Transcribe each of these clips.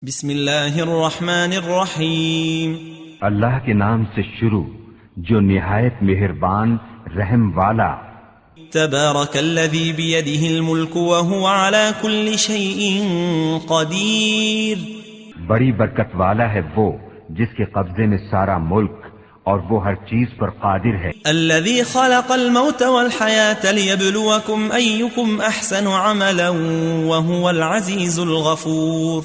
بسم اللہ الرحمن الرحیم اللہ کے نام سے شروع جو نہایت مہربان رحم والا۔ تبارک الذی بیدہ الملک وہو علی کل شیء قدیر، بڑی برکت والا ہے وہ جس کے قبضے میں سارا ملک اور وہ ہر چیز پر قادر ہے۔ الذی خلق الموت والحیاة لیبلوکم ایکم احسن عملا وہو العزیز الغفور،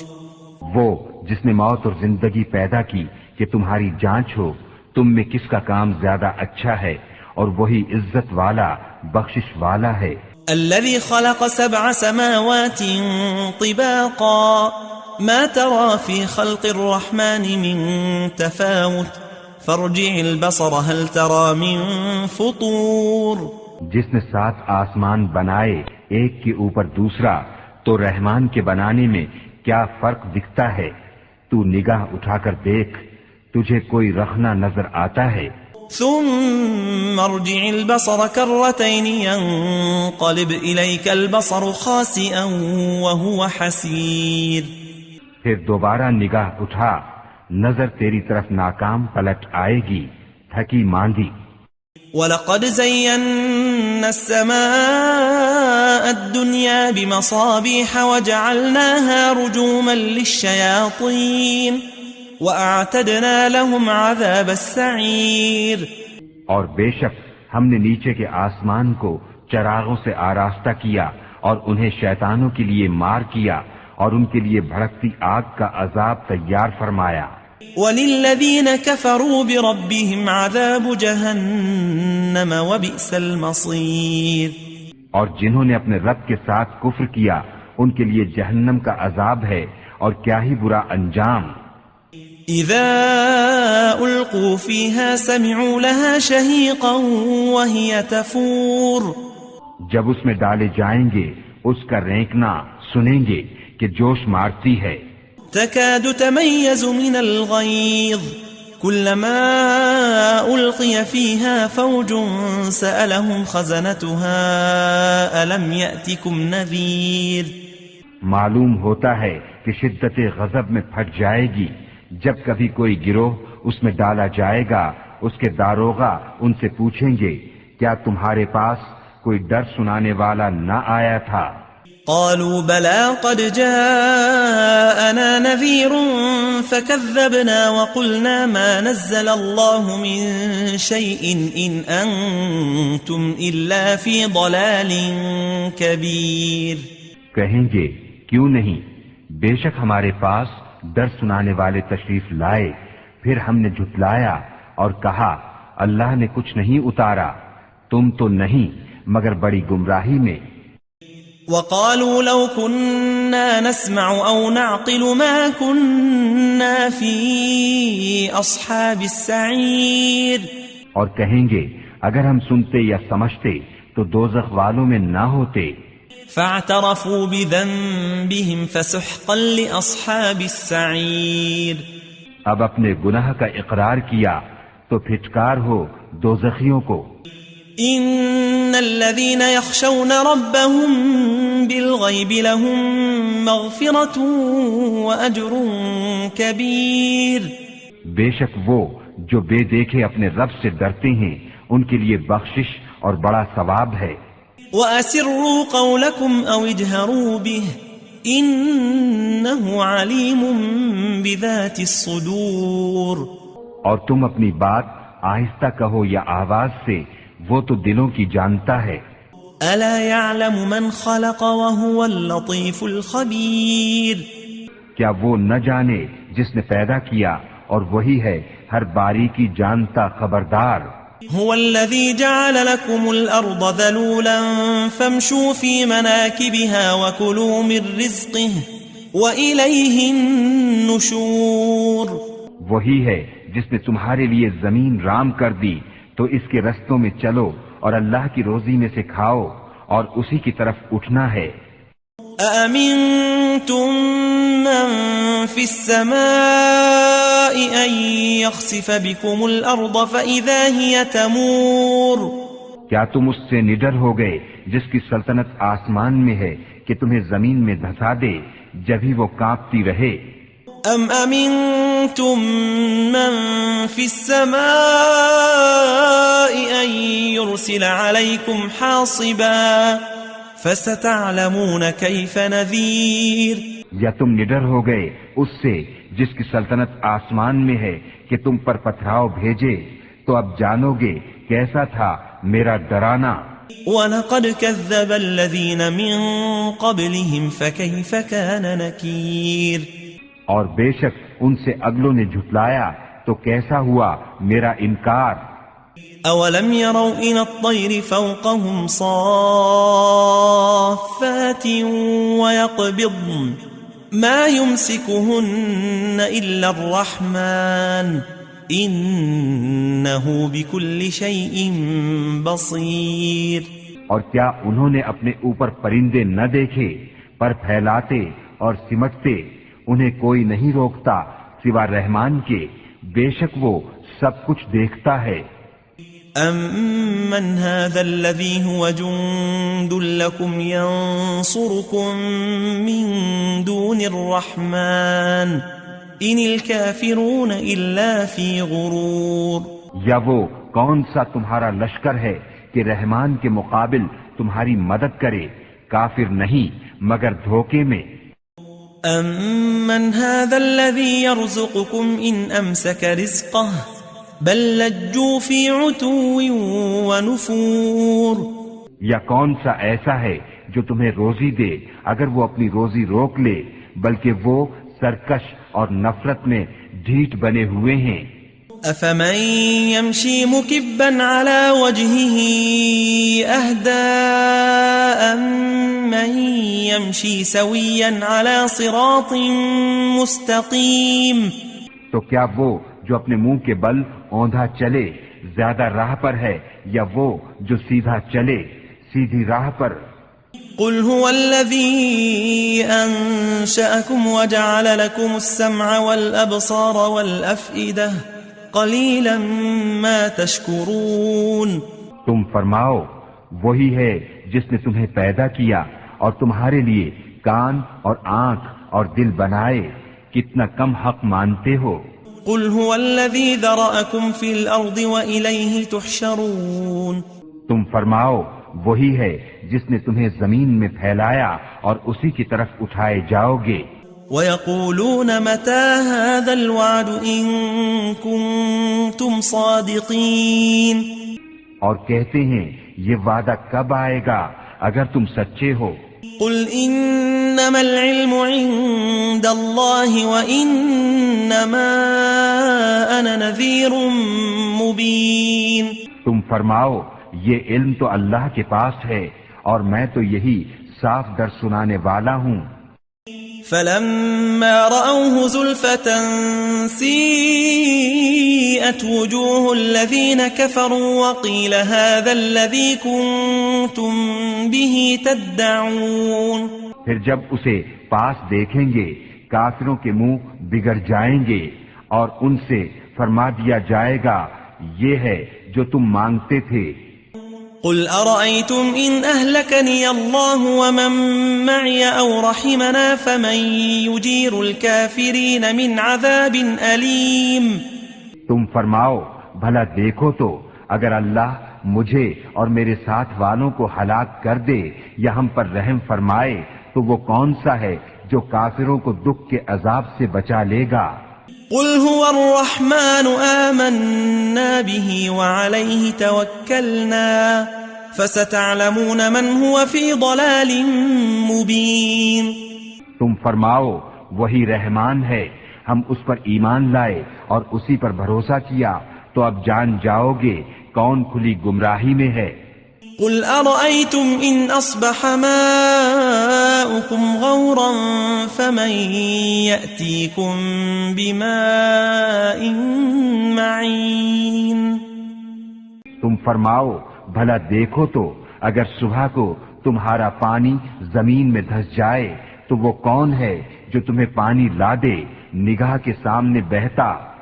وہ جس نے موت اور زندگی پیدا کی کہ تمہاری جانچ ہو تم میں کس کا کام زیادہ اچھا ہے، اور وہی عزت والا بخشش والا ہے۔ الذي خلق 7 سماوات طباقا ما ترى في خلق الرحمن من تفاوت فارجع البصر هل ترى من فطور، جس نے 7 آسمان بنائے ایک کے اوپر دوسرا تو رحمان کے بنانے میں کیا فرق دکھتا ہے؟ تو نگاہ اٹھا کر دیکھ تجھے کوئی رخنا نظر آتا ہے؟ ثم ارجع البصر كرتين ينقلب إليك البصر خاسئا وهو حسير، پھر دوبارہ نگاہ اٹھا نظر تیری طرف ناکام پلٹ آئے گی تھکی ماندی۔ وَلَقَدْ زَيَّنَّا السَّمَاءَ الدُّنْيَا بِمَصَابِيحَ وَجَعَلْنَاهَا رُجُومًا لِلشَّيَاطِينِ وَأَعْتَدْنَا لَهُمْ عَذَابَ السَّعِيرِ، اور بے شک ہم نے نیچے کے آسمان کو چراغوں سے آراستہ کیا اور انہیں شیطانوں کے لیے مار کیا اور ان کے لیے بھڑکتی آگ کا عذاب تیار فرمایا۔ وَلِلَّذِينَ كَفَرُوا بِرَبِّهِمْ عَذَابُ جَهَنَّمَ وَبِئْسَ الْمَصِيرُ، اور جنہوں نے اپنے رب کے ساتھ کفر کیا ان کے لیے جہنم کا عذاب ہے اور کیا ہی برا انجام۔ اذا القوا فيها سمعوا لها شهيقا وهي تفور، جب اس میں ڈالے جائیں گے اس کا رینکنا سنیں گے کہ جوش مارتی ہے۔ تكاد تميز من الغيظ كلما ألقي فيها فوج سألهم خزنتها ألم يأتكم نذير، معلوم ہوتا ہے کہ شدت غضب میں پھٹ جائے گی جب کبھی کوئی گروہ اس میں ڈالا جائے گا، اس کے داروغہ ان سے پوچھیں گے کیا تمہارے پاس کوئی ڈر سنانے والا نہ آیا تھا؟ قالوا بلى قد جاءنا نذير فكذبنا وقلنا ما نزل الله من شيء إن أنتم إلا في ضلال كبير، کہیں گے کیوں نہیں، بے شک ہمارے پاس ڈر سنانے والے تشریف لائے، پھر ہم نے جھٹلایا اور کہا اللہ نے کچھ نہیں اتارا، تم تو نہیں مگر بڑی گمراہی میں۔ وقالوا لو كنا نسمع أو نعقل ما كنا في أصحاب السعير، اور کہیں گے اگر ہم سنتے یا سمجھتے تو دوزخ والوں میں نہ ہوتے۔ فاعترفوا بذنبهم فسحقا لأصحاب السعير، اب اپنے گناہ کا اقرار کیا تو پھٹکار ہو دوزخیوں کو۔ ان الذين يخشون ربهم بالغيب لهم مغفرة واجر كبير، بے شک وہ جو بے دیکھے اپنے رب سے ڈرتے ہیں ان کے لیے بخشش اور بڑا ثواب ہے۔ واسروا قولكم او اجهروا به انه عليم بذات الصدور، اور تم اپنی بات آہستہ کہو یا آواز سے، وہ تو دلوں کی جانتا ہے۔ الا يعلم من خلق وهو اللطيف الخبير، کیا وہ نہ جانے جس نے پیدا کیا اور وہی ہے ہر باریکی جانتا خبردار۔ هو الذي جعل لكم الأرض ذلولا فامشوا في مناكبها وكلوا من رزقه وإليه النشور، وہی ہے جس نے تمہارے لیے زمین رام کر دی تو اس کے رستوں میں چلو اور اللہ کی روزی میں سے کھاؤ اور اسی کی طرف اٹھنا ہے۔ أأمنتم من في السماء أن يخسف بكم الأرض فإذا هي تمور، کیا تم اس سے نڈر ہو گئے جس کی سلطنت آسمان میں ہے کہ تمہیں زمین میں دھسا دے جبھی وہ کانپتی رہے۔ أم أمنتم من في السماء أن يرسل عليكم حاصبا فستعلمون كيف نذير یا تم نڈر ہو گئے اس سے جس کی سلطنت آسمان میں ہے کہ تم پر پتھراؤ بھیجے، تو اب جانو گے کیسا تھا میرا ڈرانا۔ وَلَقَدْ كَذَّبَ الَّذِينَ مِن قَبْلِهِمْ فَكَيْفَ كَانَ نَكِيرٌ، اور بے شک ان سے اگلوں نے جھٹلایا تو کیسا ہوا میرا انکار۔ أَوَلَمْ يَرَوْا إِلَى الطَّيْرِ فَوْقَهُمْ صَافَّاتٍ وَيَقْبِضْنَ مَا يُمْسِكُهُنَّ إِلَّا الرَّحْمَنُ إِنَّهُ بِكُلِّ شَيْءٍ بَصِيرٌ۔ اور کیا انہوں نے اپنے اوپر پرندے نہ دیکھے، پر پھیلاتے اور سمٹتے، انہیں کوئی نہیں روکتا سوا رحمان کے، بے شک وہ سب کچھ دیکھتا ہے۔ أَمَّنْ هَذَا الَّذِي هُوَ جُندٌ لَكُمْ يَنصُرُكُم مِّن دُونِ الرَّحْمَنِ إِنِ الْكَافِرُونَ إِلَّا فِي غُرُورٍ۔ یا وہ کون سا تمہارا لشکر ہے کہ رحمان کے مقابل تمہاری مدد کرے، کافر نہیں مگر دھوکے میں۔ أَمَّنْ هَذَا الَّذِي يَرْزُقُكُمْ إِنْ أَمْسَكَ رِزْقَهُ بَلْ لَجُّوا فِي عُتُوٍّ وَنُفُورٍ۔ یا کون سا ایسا ہے جو تمہیں روزی دے اگر وہ اپنی روزی روک لے، بلکہ وہ سرکش اور نفرت میں ڈھیٹ بنے ہوئے ہیں۔ أَفَمَن يَمْشِي مُكِبًّا عَلَى وَجْهِهِ أَهْدَىٰ أَمَّن يَمْشِي سَوِيًّا عَلَى صِرَاطٍ مُسْتَقِيمٍ۔ تو کیا وہ جو اپنے منہ کے بل اوندھا چلے زیادہ راہ پر ہے، یا وہ جو سیدھا چلے سیدھی راہ پر؟ قل هو الذي أنشأكم وجعل لكم السمع والأبصار والأفئدة قليلا ما تشكرون۔ تم فرماؤ وہی ہے جس نے تمہیں پیدا کیا اور تمہارے لیے کان اور آنکھ اور دل بنائے، کتنا کم حق مانتے ہو۔ قل هو الذي ذرأكم في الأرض وإليه تحشرون۔ تم فرماؤ وہی ہے جس نے تمہیں زمین میں پھیلایا اور اسی کی طرف اٹھائے جاؤ گے۔ وَيَقُولُونَ مَتَى هَذَا الْوَعْدُ إِن كُنتُمْ صَادِقِينَ۔ اور کہتے ہیں یہ وعدہ کب آئے گا اگر تم سچے ہو؟ قل انما العلم عند اللہ وانما انا نذیر مبین۔ تم فرماؤ یہ علم تو اللہ کے پاس ہے اور میں تو یہی صاف در سنانے والا ہوں۔ فلما رأوه زلفة سيئت وجوه الذين كفروا وقيل هذا الذي كنتم به تدعون۔ پھر جب اسے پاس دیکھیں گے کافروں کے منہ بگڑ جائیں گے اور ان سے فرما دیا جائے گا یہ ہے جو تم مانگتے تھے۔ قل أرأيتم إن أهلكني الله ومن معي أو رحمنا فمن يجير الكافرين من عذاب أليم۔ تم فرماؤ بھلا دیکھو تو اگر اللہ مجھے اور میرے ساتھ والوں کو ہلاک کر دے یا ہم پر رحم فرمائے تو وہ کون سا ہے جو کافروں کو دکھ کے عذاب سے بچا لے گا؟ قل هو الرحمن آمنا به وعليه توكلنا فستعلمون من هو في ضلال مبين۔ تم فرماؤ وہی رحمان ہے، ہم اس پر ایمان لائے اور اسی پر بھروسہ کیا تو اب جان جاؤ گے کون کھلی گمراہی میں ہے۔ قل أرأيتم إن أصبح ماؤكم غورا فمن يأتيكم بماء معين۔ تم فرماؤ بھلا دیکھو تو اگر صبح کو تمہارا پانی زمین میں دھس جائے تو وہ کون ہے جو تمہیں پانی لا دے نگاہ کے سامنے بہتا۔